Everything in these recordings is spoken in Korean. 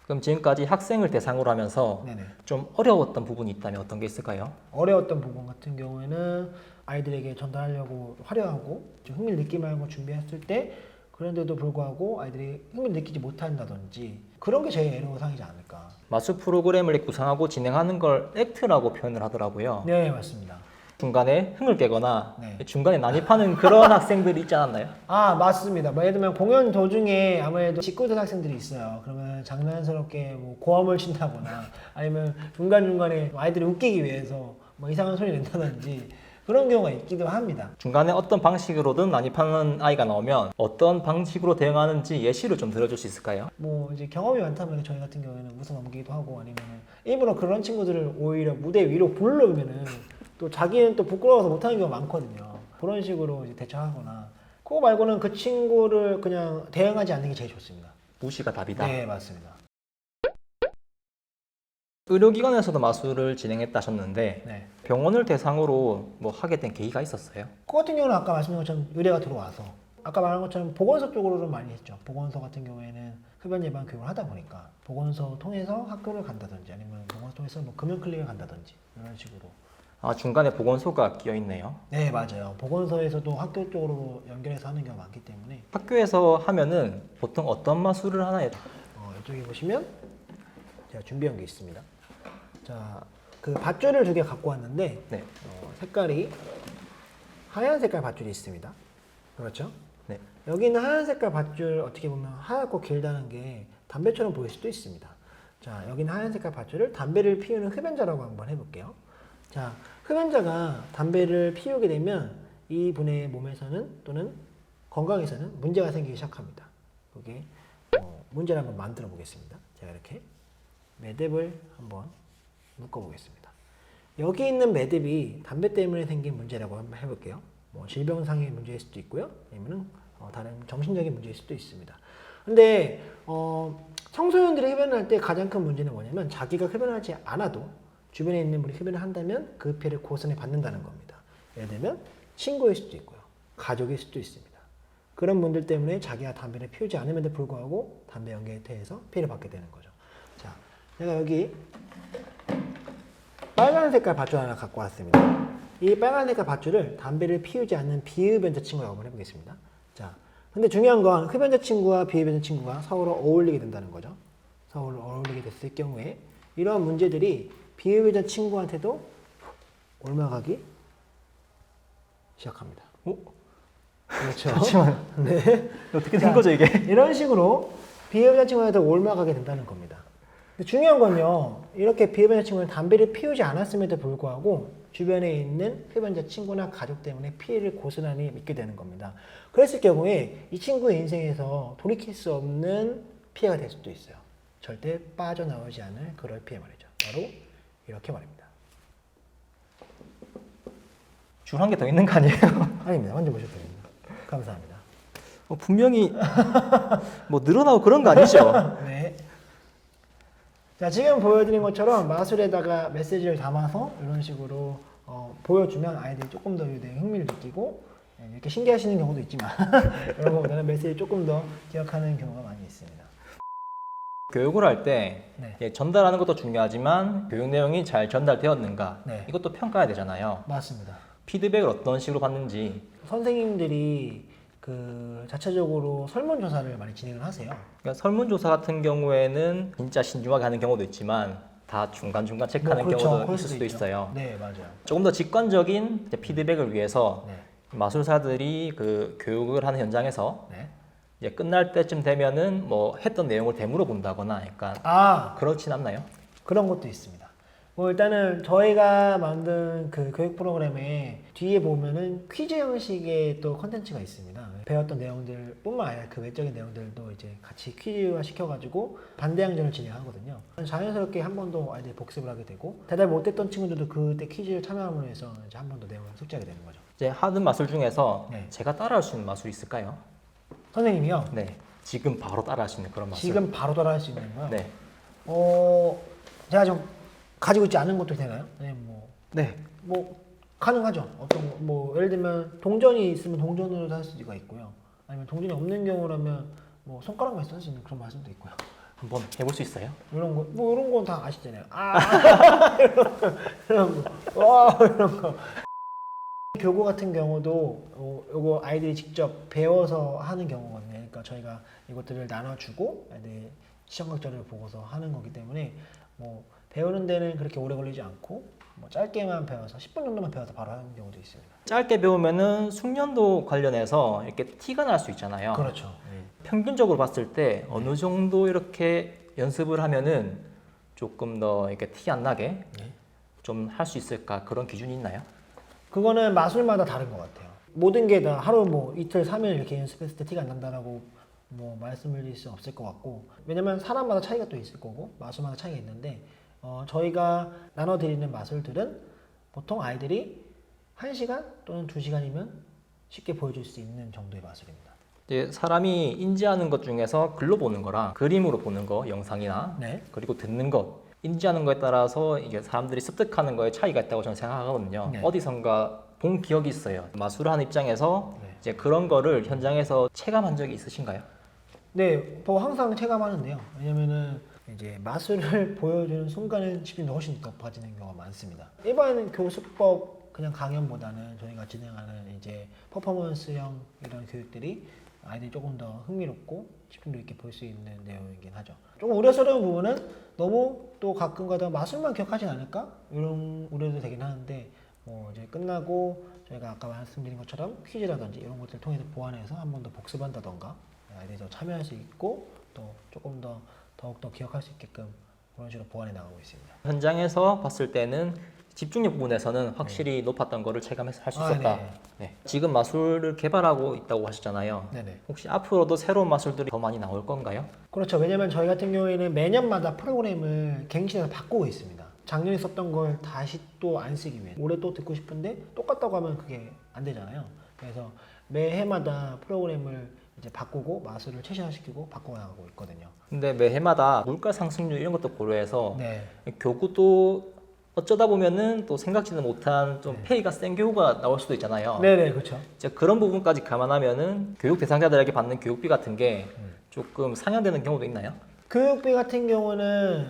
그럼 지금까지 학생을 대상으로 하면서 네네. 좀 어려웠던 부분이 있다면 어떤 게 있을까요? 어려웠던 부분 같은 경우에는 아이들에게 전달하려고 화려하고 좀 흥미를 느낄 만한 걸 준비했을 때 그런데도 불구하고 아이들이 흥미를 느끼지 못한다든지 그런 게 제일 애로사항이지 않을까. 마술 프로그램을 구상하고 진행하는 걸 액트라고 표현을 하더라고요. 네, 맞습니다. 중간에 흥을 깨거나 네. 중간에 난입하는 그런 학생들이 있지 않았나요? 아, 맞습니다. 뭐 예를 들면 공연 도중에 아무래도 짓궂은 학생들이 있어요. 그러면 장난스럽게 뭐 고함을 친다거나 아니면 중간중간에 아이들을 웃기기 위해서 뭐 이상한 소리 낸다든지 그런 경우가 있기도 합니다. 중간에 어떤 방식으로든 난입하는 아이가 나오면 어떤 방식으로 대응하는지 예시를 좀 들어줄 수 있을까요? 뭐 이제 경험이 많다 보니까 저희 같은 경우에는 웃어 넘기기도 하고 아니면 일부러 그런 친구들을 오히려 무대 위로 부르면은 또 자기는 또 부끄러워서 못하는 경우가 많거든요. 그런 식으로 이제 대처하거나 그거 말고는 그 친구를 그냥 대응하지 않는 게 제일 좋습니다. 무시가 답이다. 네, 맞습니다. 의료기관에서도 마술을 진행했다 하셨는데 네. 병원을 대상으로 뭐 하게 된 계기가 있었어요? 그 같은 경우는 아까 말씀드린 것처럼 의뢰가 들어와서 아까 말한 것처럼 보건소 쪽으로는 많이 했죠. 보건소 같은 경우에는 흡연 예방 교육을 하다 보니까 보건소 통해서 학교를 간다든지 아니면 보건소 통해서 뭐 금연 클리닉을 간다든지 이런 식으로. 아, 중간에 보건소가 끼어 있네요. 네, 맞아요. 보건소에서도 학교 쪽으로 연결해서 하는 경우가 많기 때문에 학교에서 하면은 보통 어떤 마술을 하나요? 이쪽에 보시면 제가 준비한 게 있습니다. 자, 그 밧줄을 2개 갖고 왔는데 네. 색깔이 하얀 색깔 밧줄이 있습니다. 그렇죠? 네. 여기 있는 하얀 색깔 밧줄 어떻게 보면 하얗고 길다는 게 담배처럼 보일 수도 있습니다. 자, 여기는 하얀 색깔 밧줄을 담배를 피우는 흡연자라고 한번 해볼게요. 자, 흡연자가 담배를 피우게 되면 이 분의 몸에서는 또는 건강에서는 문제가 생기기 시작합니다. 그게 문제를 한번 만들어 보겠습니다. 제가 이렇게 매듭을 한번 묶어 보겠습니다. 여기 있는 매듭이 담배 때문에 생긴 문제라고 한번 해볼게요. 뭐 질병상의 문제일 수도 있고요. 아니면 다른 정신적인 문제일 수도 있습니다. 근데 청소년들이 흡연을 할 때 가장 큰 문제는 뭐냐면 자기가 흡연을 하지 않아도 주변에 있는 분이 흡연을 한다면 그 피해를 고스란히 받는다는 겁니다. 예를 들면 친구일 수도 있고요. 가족일 수도 있습니다. 그런 분들 때문에 자기가 담배를 피우지 않음에도 불구하고 담배 연기에 대해서 피해를 받게 되는 거죠. 자, 제가 여기 빨간 색깔 밧줄 하나 갖고 왔습니다. 이 빨간 색깔 밧줄을 담배를 피우지 않는 비흡연자 친구라고 한번 해보겠습니다. 자, 근데 중요한 건 흡연자 친구와 비흡연자 친구가 서로 어울리게 된다는 거죠. 서로 어울리게 됐을 경우에 이러한 문제들이 비흡연자 친구한테도 옮아가기 시작합니다. 그렇죠. 잠시만. 네. 어떻게 된 거죠, 이게? 이런 식으로 비흡연자 친구한테 옮아가게 된다는 겁니다. 근데 중요한 건요, 이렇게 비흡연자 친구는 담배를 피우지 않았음에도 불구하고 주변에 있는 흡연자 친구나 가족 때문에 피해를 고스란히 입게 되는 겁니다. 그랬을 경우에 이 친구의 인생에서 돌이킬 수 없는 피해가 될 수도 있어요. 절대 빠져나오지 않을 그럴 피해 말이죠. 바로 이렇게 말입니다. 줄 한 개 더 있는 거 아니에요? 아닙니다. 먼저 보셔도 됩니다. 감사합니다. 분명히 뭐 늘어나고 그런 거 아니죠? 네. 자, 지금 보여드린 것처럼 마술에다가 메시지를 담아서 이런 식으로 보여주면 아이들이 조금 더 흥미를 느끼고 이렇게 신기하시는 경우도 있지만 이런 것보다는 메시지를 조금 더 기억하는 경우가 많이 있습니다. 교육을 할 때 네. 전달하는 것도 중요하지만 교육 내용이 잘 전달되었는가 네. 이것도 평가해야 되잖아요. 맞습니다. 피드백을 어떤 식으로 받는지. 선생님들이 그 자체적으로 설문조사를 많이 진행을 하세요. 그러니까 설문조사 같은 경우에는 진짜 신중하게 하는 경우도 있지만 다 중간중간 체크하는 그렇죠. 경우도 그럴 있을 수도 있죠. 있어요. 네, 맞아요. 조금 더 직관적인 피드백을 위해서 네. 마술사들이 그 교육을 하는 현장에서 네. 이제 끝날 때쯤 되면은 뭐 했던 내용을 되물어 본다거나 약간 그렇진 않나요? 그런 것도 있습니다. 뭐 일단은 저희가 만든 그 교육 프로그램에 뒤에 보면은 퀴즈 형식의 또 컨텐츠가 있습니다. 배웠던 내용들 뿐만 아니라 그 외적인 내용들도 이제 같이 퀴즈화 시켜가지고 반대항전을 진행하거든요. 자연스럽게 한 번 더 아이들이 복습을 하게 되고 대답 못했던 친구들도 그때 퀴즈를 참여함으로 해서 이제 한 번 더 내용을 숙지하게 되는 거죠. 이제 하는 마술 중에서 네. 제가 따라할 수 있는 마술이 있을까요? 선생님이요? 네, 지금 바로 따라할 수 있는 그런 마술. 지금 바로 따라할 수 있는 거요? 네, 제가 좀 가지고 있지 않은 것도 되나요? 네, 네. 뭐 가능하죠. 어떤 뭐 예를 들면 동전이 있으면 동전으로도 할 수가 있고요. 아니면 동전이 없는 경우라면 뭐 손가락만 있어도 할 수 있는 그런 말씀도 있고요. 한번 해볼 수 있어요? 이런 거, 뭐 이런 건 다 아시잖아요. 이런 거, 와 이런 거. 교구 같은 경우도 요거 아이들이 직접 배워서 하는 경우거든요. 그러니까 저희가 이것들을 나눠주고 아이들이 시험각자를 보고서 하는 거기 때문에 뭐 배우는 데는 그렇게 오래 걸리지 않고 뭐 짧게만 배워서 10분 정도만 배워서 바로 하는 경우도 있습니다. 짧게 배우면은 숙련도 관련해서 이렇게 티가 날 수 있잖아요. 그렇죠. 평균적으로 봤을 때 어느 정도 이렇게 연습을 하면은 조금 더 이렇게 티 안 나게 네. 좀 할 수 있을까 그런 기준이 있나요? 그거는 마술마다 다른 것 같아요. 모든 게 다 하루 뭐 이틀 3일 이렇게 연습했을 때 티가 안 난다라고 뭐 말씀을 드릴 수 없을 것 같고, 왜냐면 사람마다 차이가 또 있을 거고 마술마다 차이가 있는데 저희가 나눠드리는 마술들은 보통 아이들이 1시간 또는 2시간이면 쉽게 보여줄 수 있는 정도의 마술입니다. 이제 사람이 인지하는 것 중에서 글로 보는 거랑 그림으로 보는 거, 영상이나 네. 그리고 듣는 것, 인지하는 거에 따라서 이게 사람들이 습득하는 거에 차이가 있다고 저는 생각하거든요. 네. 어디선가 본 기억이 있어요. 마술을 하는 입장에서 네. 이제 그런 거를 현장에서 체감한 적이 있으신가요? 네, 뭐 항상 체감하는데요. 왜냐면은 이제 마술을 보여주는 순간은 집중도 훨씬 높아지는 경우가 많습니다. 일반 교수법 그냥 강연보다는 저희가 진행하는 이제 퍼포먼스형 이런 교육들이 아이들이 조금 더 흥미롭고 집중도 있게 볼 수 있는 내용이긴 하죠. 조금 우려스러운 부분은 너무 또 가끔가다 마술만 기억하진 않을까? 이런 우려도 되긴 하는데 뭐 이제 끝나고 저희가 아까 말씀드린 것처럼 퀴즈라든지 이런 것들을 통해서 보완해서 한 번 더 복습한다던가 아이들이 더 참여할 수 있고 또 조금 더 더욱더 기억할 수 있게끔 그런 식으로 보완해 나가고 있습니다. 현장에서 봤을 때는 집중력 부분에서는 확실히 높았던 거를 체감해서 할 수 아, 있었다. 네. 네. 지금 마술을 개발하고 있다고 하시잖아요. 네네. 혹시 앞으로도 새로운 마술들이 더 많이 나올 건가요? 그렇죠. 왜냐면 저희 같은 경우에는 매년마다 프로그램을 갱신해서 바꾸고 있습니다. 작년에 썼던 걸 다시 또 안 쓰기 위해 올해 또 듣고 싶은데 똑같다고 하면 그게 안 되잖아요. 그래서 매해마다 프로그램을 이제 바꾸고 마술을 최신화시키고 바꿔나가고 있거든요. 근데 매해마다 물가 상승률 이런 것도 고려해서 네. 교구도 어쩌다 보면은 또 생각지도 못한 좀 페이가 센 교구가 나올 수도 있잖아요. 네네, 그렇죠. 이제 그런 부분까지 감안하면은 교육 대상자들에게 받는 교육비 같은 게 조금 상향되는 경우도 있나요? 교육비 같은 경우는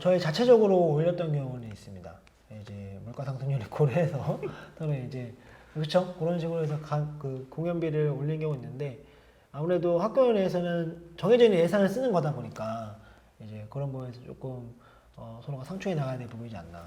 저희 자체적으로 올렸던 경우는 있습니다. 이제 물가 상승률을 고려해서 또는 이제 그렇죠, 그런 식으로 해서 그 공연비를 올린 경우 있는데 아무래도 학교 내에서는 정해져 있는 예산을 쓰는 거다 보니까 이제 그런 부분에서 조금 서로가 상충해 나가야 될 부분이지 않나